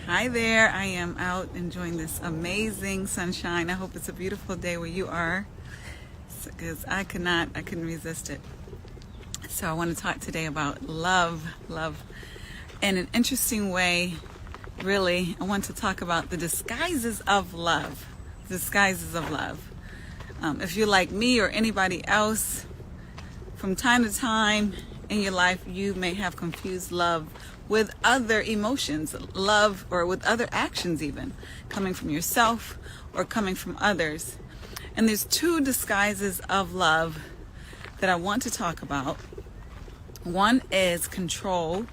Hi there. I am out enjoying this amazing sunshine. I hope it's a beautiful day where you are, because I couldn't resist it. So I want to talk today about love. In an interesting way, really, I want to talk about the disguises of love. If you're like me or anybody else, from time to time in your life, you may have confused love with other emotions, love, or with other actions even, coming from yourself or coming from others. And there's two disguises of love that I want to talk about. One is control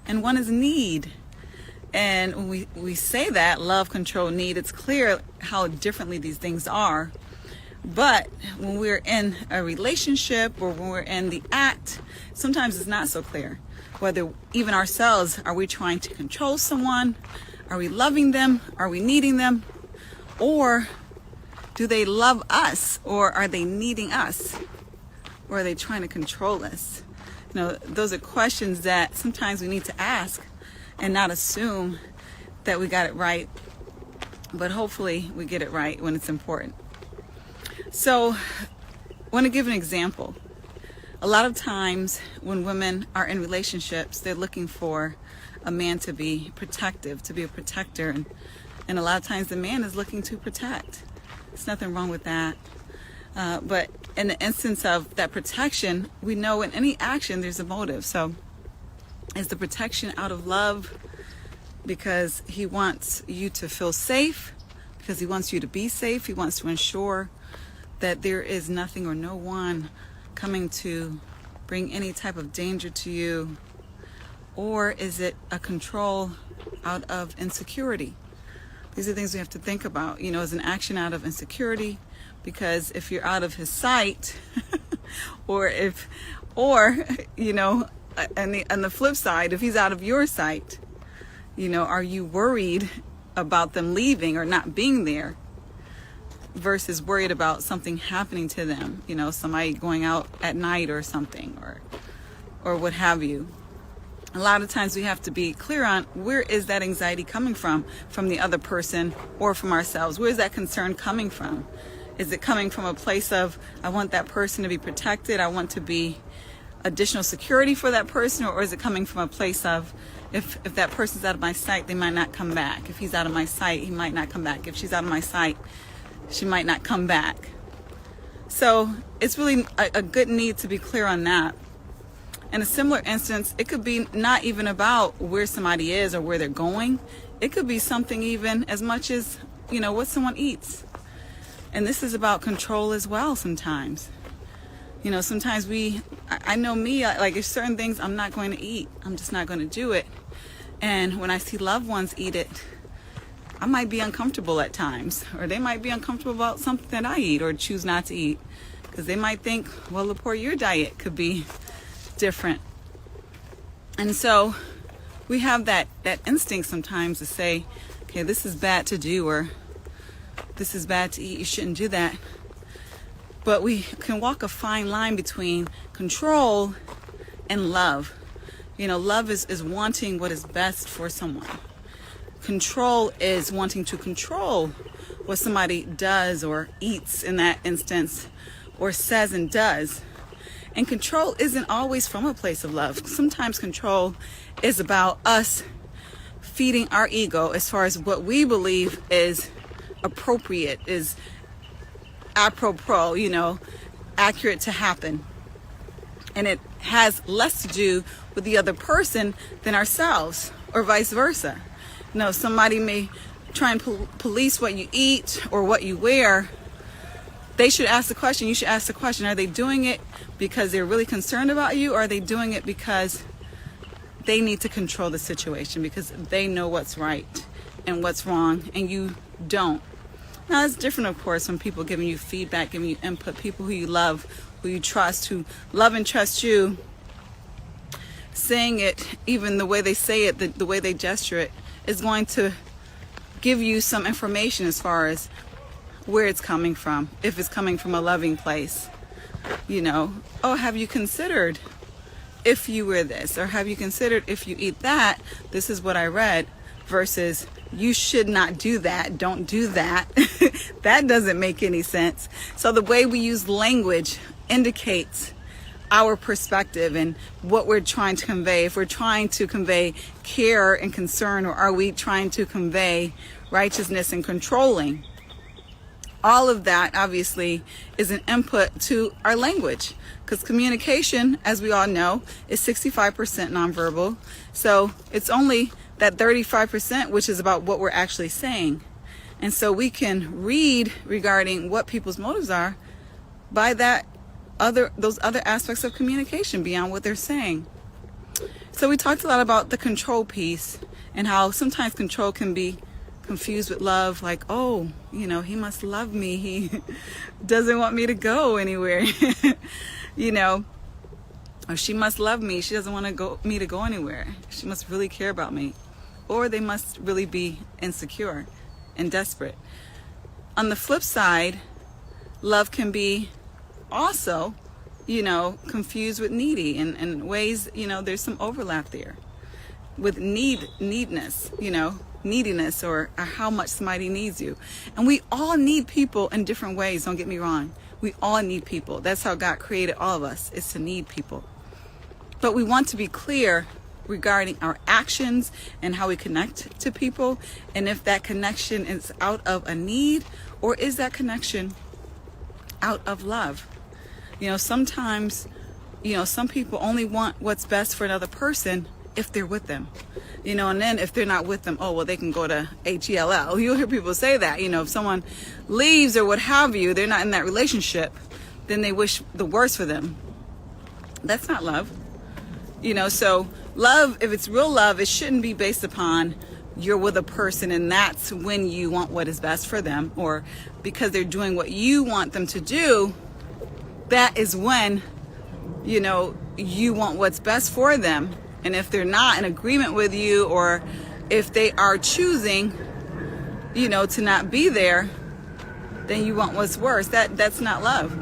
and one is need. And when we say that, love, control, need, it's clear how differently these things are. But when we're in a relationship or when we're in the act, sometimes it's not so clear. Whether even ourselves, are we trying to control someone? Are we loving them? Are we needing them? Or do they love us? Or are they needing us? Or are they trying to control us? Those are questions that sometimes we need to ask and not assume that we got it right. But hopefully we get it right when it's important. So I want to give an example. A lot of times when women are in relationships, they're looking for a man to be protective, to be a protector. And a lot of times the man is looking to protect. There's nothing wrong with that. But in the instance of that protection, we know in any action there's a motive. So is the protection out of love because he wants you to feel safe, because he wants you to be safe, he wants to ensure that there is nothing or no one coming to bring any type of danger to you? Or is it a control out of insecurity? These are things we have to think about. Is an action out of insecurity? Because if you're out of his sight, or on the flip side, if he's out of your sight, are you worried about them leaving or not being there? Versus worried about something happening to them, somebody going out at night or something, or what have you. A lot of times we have to be clear on where is that anxiety coming from the other person or from ourselves. Where is that concern coming from? Is it coming from a place of, I want that person to be protected, I want to be additional security for that person, or is it coming from a place of, if that person's out of my sight, they might not come back. If he's out of my sight, he might not come back. If she's out of my sight, she might not come back. So it's really a good need to be clear on that. In a similar instance, it could be not even about where somebody is or where they're going. It could be something even as much as, what someone eats. And this is about control as well sometimes. Sometimes I know me, like there's certain things I'm not going to eat. I'm just not going to do it. And when I see loved ones eat it, I might be uncomfortable at times, or they might be uncomfortable about something that I eat or choose not to eat, because they might think, well, Lepore, your diet could be different. And so we have that instinct sometimes to say, okay, this is bad to do, or this is bad to eat, you shouldn't do that. But we can walk a fine line between control and love. Love is wanting what is best for someone. Control is wanting to control what somebody does or eats in that instance, or says and does. And control isn't always from a place of love. Sometimes control is about us feeding our ego as far as what we believe is appropriate, is apropos, accurate to happen. And it has less to do with the other person than ourselves, or vice versa. Somebody may try and police what you eat or what you wear. They should ask the question. You should ask the question, are they doing it because they're really concerned about you, or are they doing it because they need to control the situation, because they know what's right and what's wrong and you don't? Now, it's different, of course, when people giving you feedback, giving you input, people who you love, who you trust, who love and trust you, saying it, even the way they say it, the way they gesture it, is going to give you some information as far as where it's coming from, if it's coming from a loving place. Have you considered if you wear this, or have you considered if you eat that, this is what I read. versus you should not do that, don't do that. That doesn't make any sense. So the way we use language indicates our perspective and what we're trying to convey. If we're trying to convey care and concern, or are we trying to convey righteousness and controlling? All of that obviously is an input to our language, because communication, as we all know, is 65% nonverbal. So it's only that 35% which is about what we're actually saying. And so we can read regarding what people's motives are by those other aspects of communication beyond what they're saying. So we talked a lot about the control piece and how sometimes control can be confused with love, like, oh, he must love me, he doesn't want me to go anywhere. Or she must love me, she doesn't want me to go anywhere, she must really care about me, or they must really be insecure and desperate. On the flip side, love can be also confused with needy, and ways, there's some overlap there with neediness, neediness, or how much somebody needs you. And we all need people in different ways, don't get me wrong. We all need people. That's how God created all of us, is to need people. But we want to be clear regarding our actions and how we connect to people, and if that connection is out of a need, or is that out of love. Sometimes, some people only want what's best for another person if they're with them. And then if they're not with them, oh, well, they can go to HELL. You'll hear people say that. If someone leaves or what have you, they're not in that relationship, then they wish the worst for them. That's not love. So love, if it's real love, it shouldn't be based upon you're with a person and that's when you want what is best for them, or because they're doing what you want them to do, that is when, you want what's best for them. And if they're not in agreement with you, or if they are choosing, to not be there, then you want what's worse. That's not love.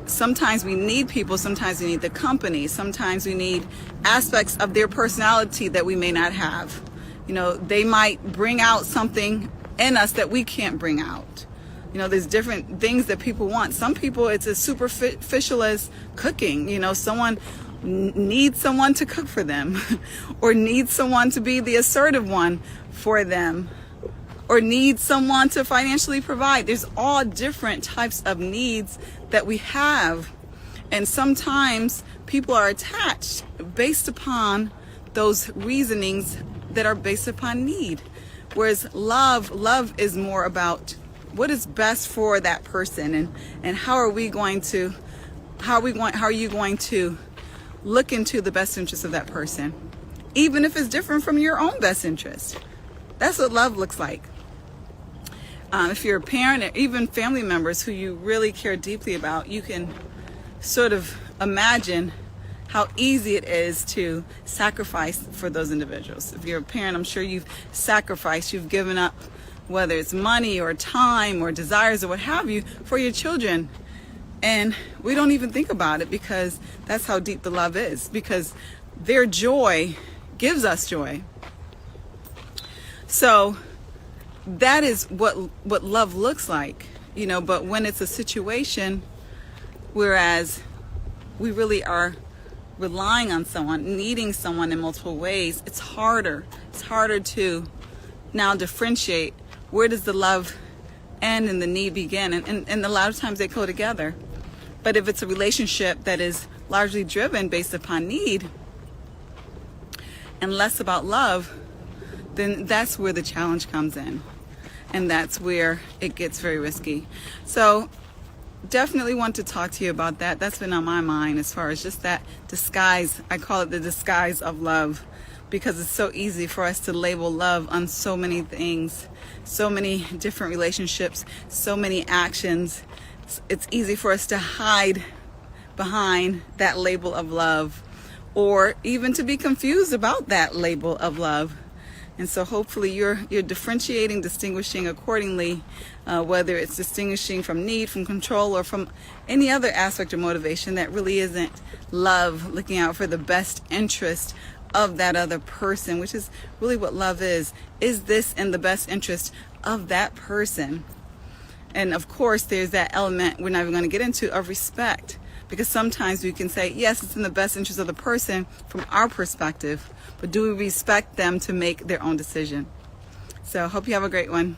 Sometimes we need people, sometimes we need the company, sometimes we need aspects of their personality that we may not have. They might bring out something in us that we can't bring out. There's different things that people want. Some people, it's as superficial as cooking. Someone needs someone to cook for them, or needs someone to be the assertive one for them, or needs someone to financially provide. There's all different types of needs that we have. And sometimes people are attached based upon those reasonings that are based upon need. Whereas love is more about what is best for that person, and how are you going to look into the best interest of that person, even if it's different from your own best interest. That's what love looks like. If you're a parent, or even family members who you really care deeply about, you can sort of imagine how easy it is to sacrifice for those individuals. If you're a parent, I'm sure you've sacrificed, you've given up, whether it's money or time or desires or what have you, for your children. And we don't even think about it, because that's how deep the love is, because their joy gives us joy. So that is what love looks like, but when it's a situation, whereas we really are relying on someone, needing someone in multiple ways, it's harder to now differentiate where does the love end and the need begin, and a lot of times they go together. But if it's a relationship that is largely driven based upon need and less about love, then that's where the challenge comes in, and that's where it gets very risky. So definitely want to talk to you about that. That's been on my mind, as far as just that disguise. I call it the disguise of love, because it's so easy for us to label love on so many things, so many different relationships, so many actions. It's easy for us to hide behind that label of love, or even to be confused about that label of love. And so hopefully you're differentiating, distinguishing accordingly, whether it's distinguishing from need, from control, or from any other aspect of motivation that really isn't love, looking out for the best interest of that other person, which is really what love is. Is this in the best interest of that person? And of course, there's that element we're not even going to get into of respect, because sometimes we can say, yes, it's in the best interest of the person from our perspective, but do we respect them to make their own decision? So hope you have a great one.